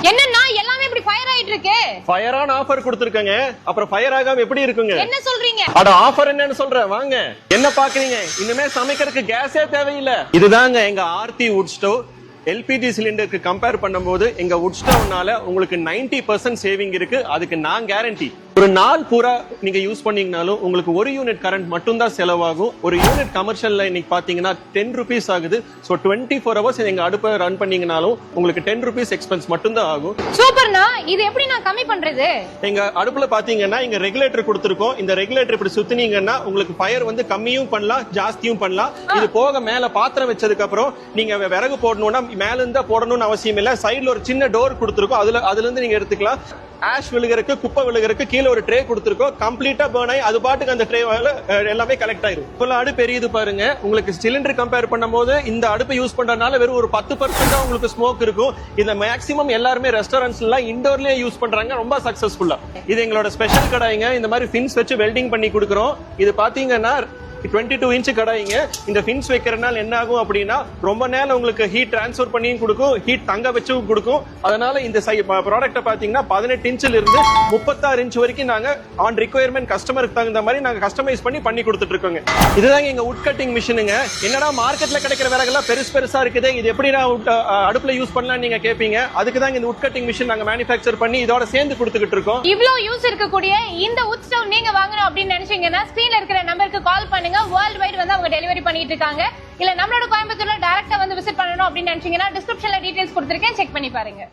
என்னன்னா எல்லாமே இப்படி ஃபயர் ஆயிட்டு இருக்கு. ஃபயரான ஆஃபர் கொடுத்திருக்கங்க. அப்புறம் ஃபயர் ஆகாம எப்படி இருக்குங்க? என்ன சொல்றீங்க? அட ஆஃபர் என்னன்னு சொல்றேன் வாங்க. என்ன பாக்குறீங்க? இனிமே சமைக்கிறதுக்கு கேஸே தேவையில்லை. இதுதாங்க எங்க ஆர்த்தி வுட் ஸ்டவ். எல்பிஜி சிலிண்டருக்கு கம்பேர் பண்ணும்போது எங்க வுட் ஸ்டவ்னால உங்களுக்கு 90% சேவிங் இருக்கு. அதுக்கு நான் கேரண்டி. ஒரு நாள் பூரா நீங்க யூஸ் பண்ணீங்கனாலும் உங்களுக்கு ஒரு யூனிட் கரண்ட் மட்டும் தான் செலவாகும். ஒரு யூனிட் கமர்ஷியல்ல இன்னைக்கு பாத்தீங்கன்னா 10 rupees ஆகுது. சோ 24 hours எங்க அடுப்பை ரன் பண்ணீங்கனாலும் உங்களுக்கு 10 rupees எக்ஸ்பென்ஸ் மட்டும் தான் ஆகும். சூப்பர்னா, இது எப்படி நான் கம்மி பண்றது? எங்க அடுப்புல பாத்தீங்கன்னா இங்க ரெகுலேட்டர் கொடுத்திருக்கோம். இந்த ரெகுலேட்டர் இப்படி சுத்தினீங்கன்னா உங்களுக்கு ஃபயர் வந்து கம்மியும் பண்ணலாம், ஜாஸ்தியும் பண்ணலாம். இது போக மேல பாத்திரம் வச்சதுக்கு அப்புறம் நீங்க விறகு போடணும்னா மேல இருந்தா போடணும்னு அவசியம் இல்ல. சைடுல ஒரு சின்ன டோர் கொடுத்திருக்கோம். அதுல இருந்து நீங்க எடுத்துக்கலாம். ஆஷ் விழுகிறதுக்கு, குப்பை விழுகிறதுக்கு கீழே ஒரு ட்ரே கொடுத்திருக்கோம். கம்ப்ளீட்டா பர்ன் ஆகி அது பாட்டுக்கு அந்த ட்ரே எல்லாமே கலெக்ட் ஆயிரும். இப்ப அடுப்பு பெரியது பாருங்க. உங்களுக்கு சிலிண்டர் கம்பேர் பண்ணும்போது இந்த அடுப்பு யூஸ் பண்றதுனால வெறும் ஒரு 10% தான் உங்களுக்கு ஸ்மோக் இருக்கும். இத மேக்ஸிமம் எல்லாருமே ரெஸ்டாரண்ட்ஸ்ல இண்டோர்லயே யூஸ் பண்றாங்க, ரொம்ப சக்சஸ்ஃபுல்லா. இது எங்களோட ஸ்பெஷல் கடாய்ங்க. இந்த மாதிரி ஃபின்ஸ் வச்சு வெல்டிங் பண்ணி கொடுக்குறோம். இது பாத்தீங்கன்னா 22 இன்ச் கடாயிங்க. இந்த ஃபின்ஸ் வைக்கிறதுனால என்ன ஆகும் அப்படின்னா ரொம்ப நேரம் உங்களுக்கு ஹீட் டிரான்ஸ்ஃபர் பண்ணியும் கொடுக்கும், ஹீட் தங்க வச்சும் கொடுக்கும். அதனால இந்த ப்ராடக்ட்டை பாத்தீங்கன்னா 18 இன்ச்ல இருந்து 36 இன்ச் வரைக்கும் நாங்க ஆன் ரிக்வயர்மெண்ட் கஸ்டமருக்கு தகுந்த மாதிரி நாங்க கஸ்டமைஸ் பண்ணி கொடுத்துட்டு இருக்கோங்க. இதுதாங்க எங்க வுட் கட்டிங் மிஷினுங்க. என்னடா மார்க்கெட்ல கிடைக்கிற விறகுலாம் பெருசா இருக்குது, இது எப்படி நான் அடுப்புல யூஸ் பண்ணலாம் நீங்க கேப்பீங்க. அதுக்கு தான் இந்த வுட் கட்டிங் மிஷின் நாங்க மேனுஃபேக்சர் பண்ணி இதோட சேர்ந்து கொடுத்துக்கிட்டு இருக்கோம். இவ்ளோ யூஸ் இருக்கக்கூடிய இந்த வுட் ஸ்டவ் நீங்க வாங்கணும் அப்படின்னு நினைச்சீங்கன்னா ஸ்கிரீன்ல இருக்கிற நம்பருக்கு கால் பண்ணுங்க. வேர்ல்ட் வைட் வந்து அவங்க டெலிவரி பண்ணிட்டு இருக்காங்க. இல்ல நம்மளோட கோயம்புத்தூர்ல டைரக்டா வந்து விசிட் பண்ணனும் அப்படின்னு நினைச்சீங்கன்னா டிஸ்கிரிப்ஷன்ல டீடைல்ஸ் கொடுத்திருக்கேன், செக் பண்ணி பாருங்க.